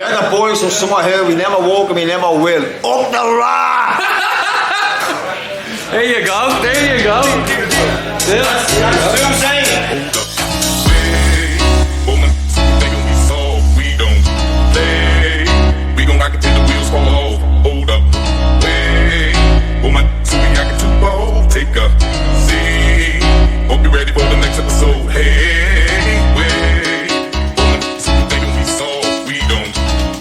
And the boys from somewhere here, we never walk and we never will. Up the rock! There you go, there you go. That's what I'm saying. We don't play. We gon' rock it till the wheels fall off. Hold up, wait. Woman, so we rock it too bold. Take a seat. Hope you're ready for the next episode. Hey, wait. Woman, so we thinking we soft. We don't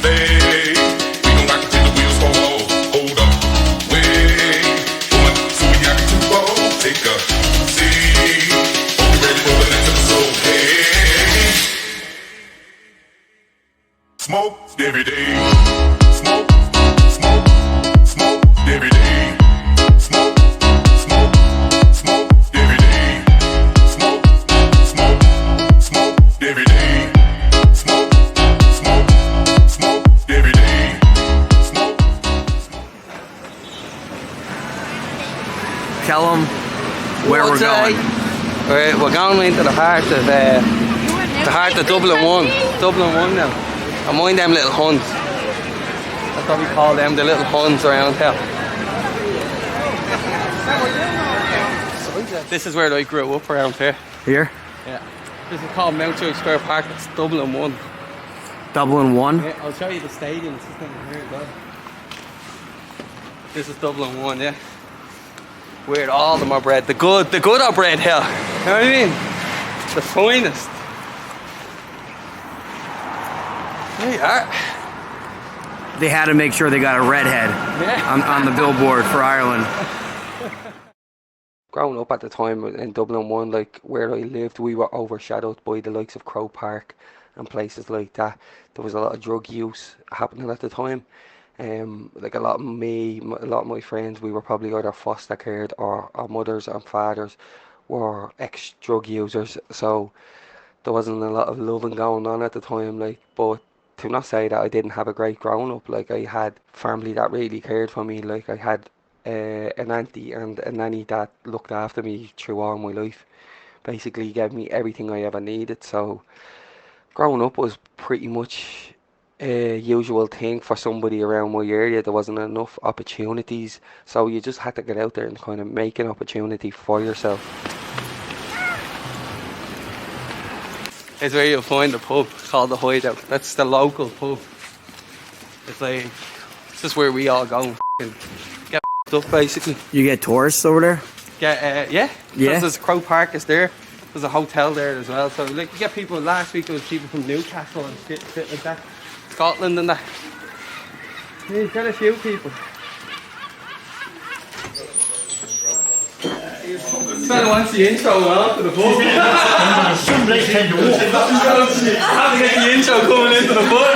play. We gon' rock it till the wheels fall off. Hold up, wait. Woman, so we rock it too bold. Take a seat. Hope you're ready for the next episode. Hey. Smoke every day. Smoke, smoke, smoke every day. Smoke, smoke, smoke every day. Smoke, smoke, smoke every day. Smoke, smoke, smoke every day. Smoke. Tell them where we're going. Alright, we're going into the heart of Dublin 1. Dublin 1 now. I mind them little Huns. That's what we call them, the little Huns around here. This is where I grew up around here. Here? Yeah. This is called Mountjoy Square Park. It's Dublin 1. Dublin 1? Yeah, I'll show you the stadium. It's just over here as well. This is Dublin 1, yeah. Where all of them are bred. The good are bred here. You know what I mean? The finest. There you are. They had to make sure they got a redhead on the billboard for Ireland. Growing up at the time in Dublin 1, like where I lived, we were overshadowed by the likes of Croke Park and places like that. There was a lot of drug use happening at the time. Like a lot of my friends, we were probably either foster cared or our mothers and fathers were ex-drug users. So there wasn't a lot of loving going on at the time. Like, but to not say that I didn't have a great growing up, like I had family that really cared for me. Like I had an auntie and a nanny that looked after me through all my life. Basically gave me everything I ever needed. So growing up was pretty much a usual thing for somebody around my area. There wasn't enough opportunities, so you just had to get out there and kind of make an opportunity for yourself. It's where you'll find a pub called the Hideout. That's the local pub. It's like, it's just where we all go and get up basically. You get tourists over there? Yeah. There's Croke Park is there. There's a hotel there as well. So like you get people, last week there was people from Newcastle and shit like that. Scotland and that. Yeah, you get a few people. Fella wants the intro after the pub. Somebody said to walk. How to get the intro coming into the pub.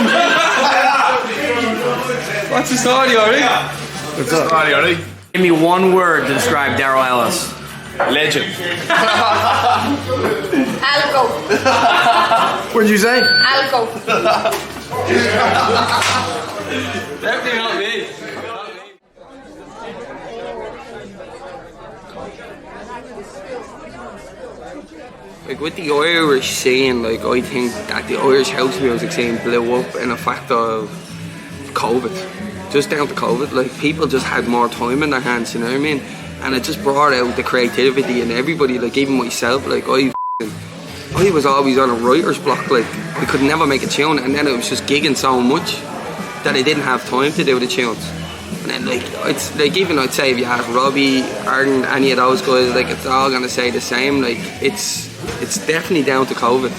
What's the story, Ori? What's up? Ori? Give me one word to describe Daryl Ellis. Legend. Alco. What'd you say? Alco. Definitely not me. Like with the Irish scene, like I think that the Irish house music scene blew up in effect of COVID. Just down to COVID, like people just had more time in their hands, you know what I mean? And it just brought out the creativity in everybody, like even myself, like I was always on a writer's block, like I could never make a tune, and then it was just gigging so much that I didn't have time to do the tunes. And then like it's like even I'd say if you ask Robbie, Arden, any of those guys, like it's all gonna say the same. Like it's definitely down to COVID.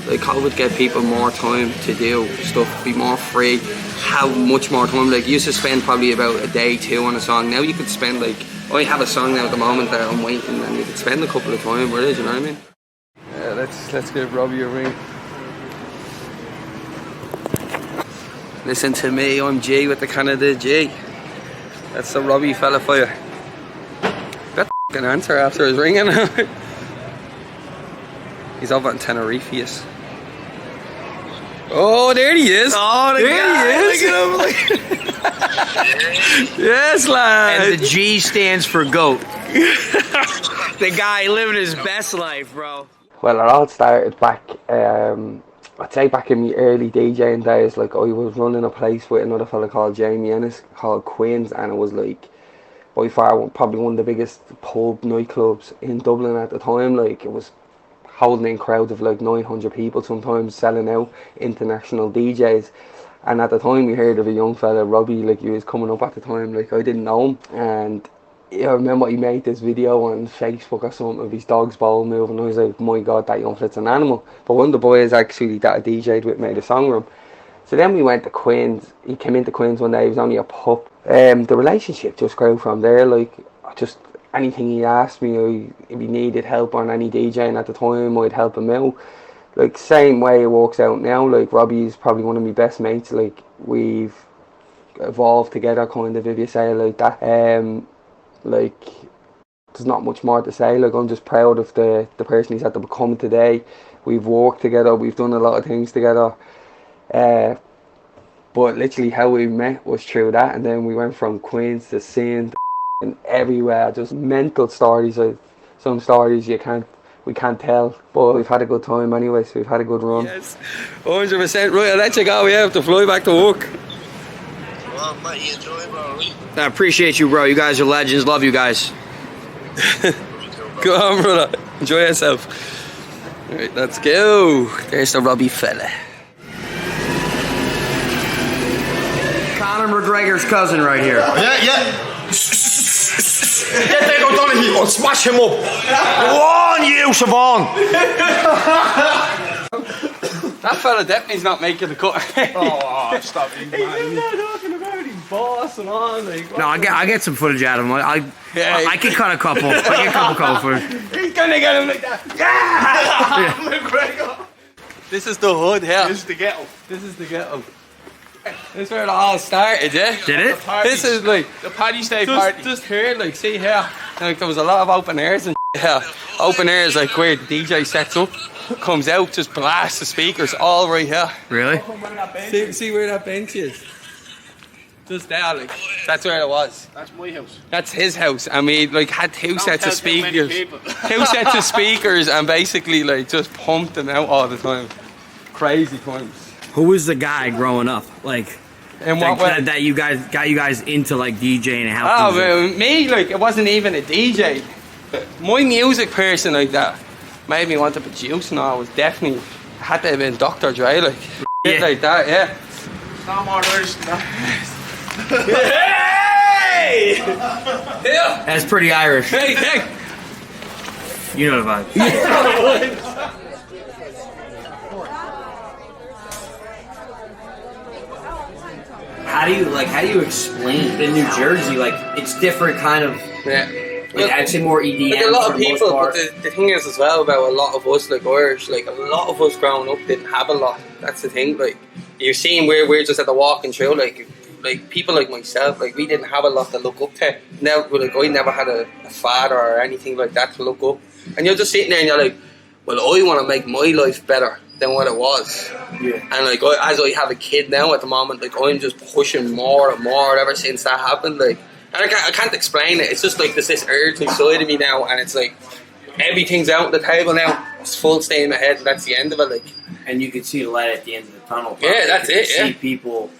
Like COVID gave people more time to do stuff, be more free, have much more time. Like you used to spend probably about a day, two on a song. Now you could spend like, I have a song now at the moment that I'm waiting, and you could spend a couple of time with it, you know what I mean? Yeah, let's give Robbie a ring. Listen to me, I'm G with the Canada G. That's the Robbie fella for you. That f***ing answer after his ringing. He's over in Tenerife, yes. Oh, there he is. Oh, there he is. Look at him. Yes, lad. And the G stands for GOAT. The guy living his best life, bro. Well, it all started back, I I'd say back in my early DJing days, like I was running a place with another fella called Jamie Ennis called Queen's, and it was like by far probably one of the biggest pub nightclubs in Dublin at the time. Like it was holding in crowds of like 900 people sometimes, selling out international DJs. And at the time we heard of a young fella, Robbie, like he was coming up at the time, like I didn't know him, and I remember he made this video on Facebook or something of his dog's bowel moving, and I was like, my god, that young fella's an animal. But one of the boys actually that I DJ'd with made a song with him. So then we went to Queen's. He came into Queen's one day, he was only a pup. The relationship just grew from there. Like, just anything he asked me, if he needed help on any DJing at the time, I'd help him out. Like, same way it works out now. Like, Robbie is probably one of my best mates. Like, we've evolved together, kind of, if you say it like that. Like, there's not much more to say. Like, I'm just proud of the person he's had to become today. We've worked together, we've done a lot of things together. But literally how we met was through that, and then we went from Queens to seeing and everywhere. Just mental stories. Like, some stories we can't tell, but we've had a good time anyway, so we've had a good run. Yes, 100%. Right, I'll let you go. We have to fly back to work. Well, mate, you enjoy it, bro. I appreciate you, bro. You guys are legends. Love you guys. Go on, brother. Enjoy yourself. Alright, let's go. There's the Robbie fella. Conor McGregor's cousin right here. Yeah. Get that O'Donoghue, I'll smash him up. Go on, you, Siobhan. That fella definitely's not making the cut. Oh, stop it, He's in there talking about his boss and all. Like, No, I get some footage out of him. I can cut a couple. I get a couple footage. He's gonna get him like that. Yeah! McGregor. This is the hood here. This is the ghetto. This is the ghetto. This is where it all started, yeah? Did it? This is like The Paddy Stay party. just here, like, see here. Like, there was a lot of open airs and here. Open airs, like, where the DJ sets up, comes out, just blasts the speakers all right here. Really? See where that bench is? Just there, like, that's where it was. That's my house. That's his house, and we like had two sets of tell too many speakers, people. two sets of speakers, and basically like just pumped them out all the time. Crazy times. Who was the guy growing up? Like, And what way? that you guys got you guys into like DJing and how? Oh, well, me, like, it wasn't even a DJ. My music person like that made me want to produce, and I was definitely had to have been Dr. Dre, like, shit like that, yeah. No more words than that. Hey! Yeah. That's pretty Irish. Hey, hey! You know the vibe. How do you explain in New Jersey? Like, it's different kind of. Yeah. Like, I'd say more EDM. Like a lot for of the most people, part. but the thing is as well about a lot of us, like Irish, like a lot of us growing up didn't have a lot. That's the thing. Like, you're seeing we're just at the walking through, like people like myself, like we didn't have a lot to look up to. Now, like I never had a father or anything like that to look up, and you're just sitting there and you're like, well, I want to make my life better than what it was. Yeah. And like as I have a kid now at the moment, like I'm just pushing more and more ever since that happened. Like, and I can't explain it. It's just like there's this urge inside of me now, and it's like everything's out on the table now. It's full steam ahead, and that's the end of it. Like, And you can see the light at the end of the tunnel. Yeah, that's You can it, yeah. See people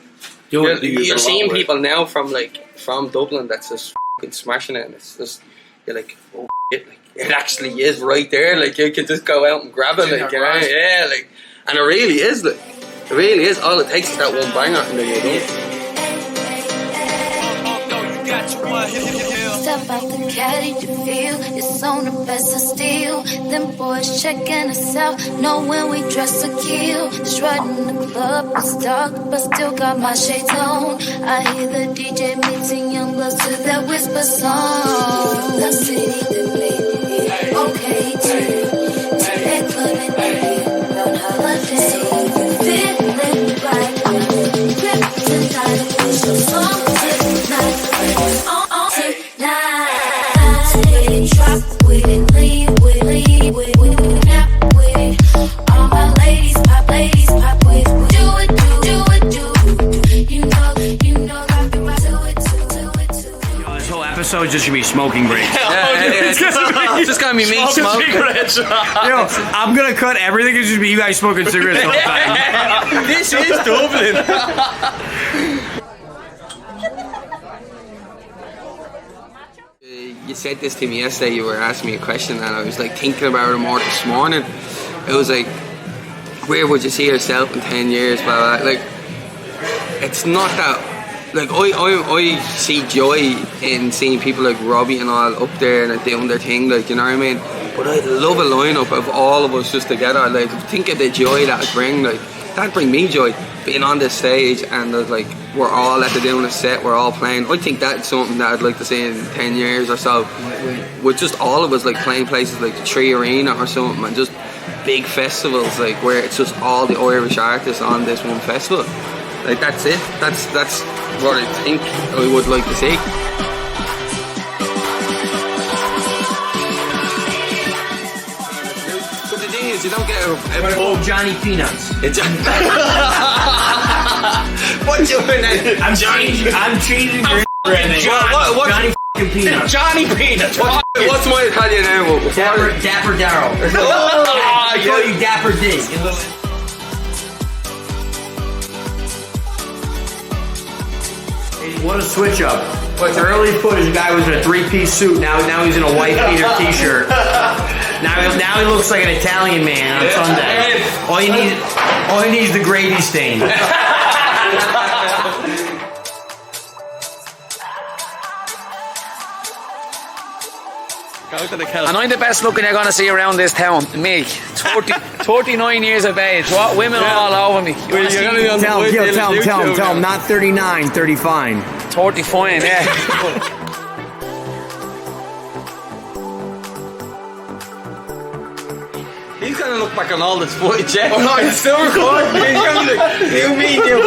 doing. you're seeing people now from Dublin that's just fucking smashing it, and it's just you're like, oh shit, like it actually is right there. Like you can just go out and grab it, like, you know, yeah, like, and it really is, like, it really is. All it takes is that one banger, and then you're done. Step out the caddy to feel it's on the best of steel. Them boys checking us out, knowing we dress to kill. Strutting the club, it's dark, but still got my shades on. I hear the DJ mixing young bloods to that whisper song. The city that made me okay too. To that club and baby on holiday. Feeling right, grip tonight, push your song tonight. Drop with it, leave with it, nap with it. All my ladies pop with it. Do it. You know, got me right to it. This whole episode episode's just gonna be smoking breaks. It's just gonna be me smoking. Yo, I'm gonna cut everything. It's just be you guys smoking cigarettes all the time. This is Dublin. You said this to me yesterday. You were asking me a question, and I was like thinking about it more this morning. It was like, where would you see yourself in 10 years? Blah, blah. Like, it's not that. Like, I see joy in seeing people like Robbie and all up there and doing their thing, like, you know what I mean? But I love a lineup of all of us just together. Like, think of the joy that would bring. Like, that'd bring me joy, being on this stage and like we're all at the doing a set, we're all playing. I think that's something that I'd like to see in 10 years or so, with just all of us like playing places like the Tree Arena or something, and just big festivals like where it's just all the Irish artists on this one festival. Like, that's it. That's what I think I would like to see. But the thing is, you don't get Oh, Johnny Peanuts. What's your name? I'm changing your name. What? Johnny f***ing Peanuts. Johnny Peanuts. What's my Italian name? Dapper Daryl. I call you Dapper D. What a switch up. What's early footage, the guy was in a three-piece suit, now he's in a white beater t-shirt. Now he looks like an Italian man on Sunday. All you need is the gravy stain. And I'm the best looking you're going to see around this town. Me, 39 years of age. What women all over me. Tell him, not 39, 35. 35, yeah. He's gonna look back on all this footage, yeah? Oh no, it's still recording. He's gonna be like, you mean you?